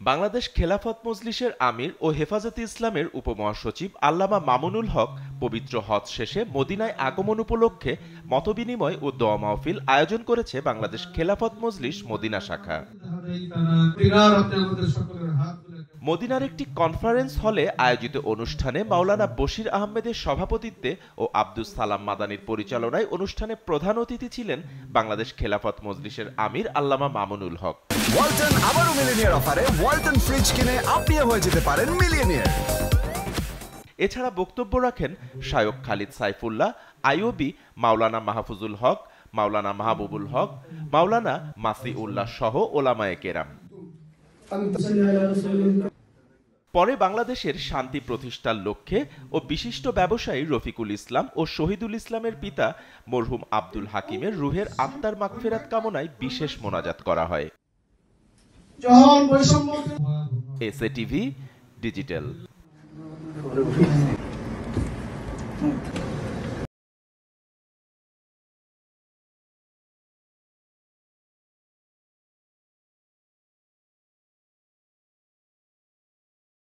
বাংলাদেশ খেলাফত মজলিসের আমির ও হেফাজতে ইসলামের উপমহাসচিব আল্লামা মামুনুল হক পবিত্র হজ শেষে মদিনায় আগমন উপলক্ষে মতবিনিময় ও দোয়া মাহফিল আয়োজন করেছে বাংলাদেশ খেলাফত মজলিস মদিনা শাখা। মদিনার একটি কনফারেন্স হলে আয়োজিত অনুষ্ঠানে মাওলানা বশির আহমেদের সভাপতিত্বে ও আব্দুস সালাম মাদানির পরিচালনায় অনুষ্ঠানে প্রধান অতিথি ছিলেন বাংলাদেশ খেলাফত মজলিসের আমির আল্লামা মামুনুল হক। ওয়ালটন আবারও মিলিনিয়ার অফারে ওয়ালটন ফ্রিজ কিনে আপনিও হয়ে যেতে পারেন মিলিয়নিয়ার। এছাড়া বক্তব্য রাখেন শায়খ খালিদ সাইফুল্লাহ, আইওবি, মাওলানা মাহফুজুল হক, মাওলানা মাহবুবুল হক, মাওলানা মাসিউল্লাহ সহ ওলামায়ে কেরাম। পরে বাংলাদেশের শান্তি প্রতিষ্ঠার লক্ষ্যে ও বিশিষ্ট ব্যবসায়ী রফিকুল ইসলাম ও শহীদুল ইসলামের পিতা মরহুম আব্দুল হাকিমের রুহের আত্মার মাগফিরাত কামনায় বিশেষ মোনাজাত করা হয়। SA TV digital.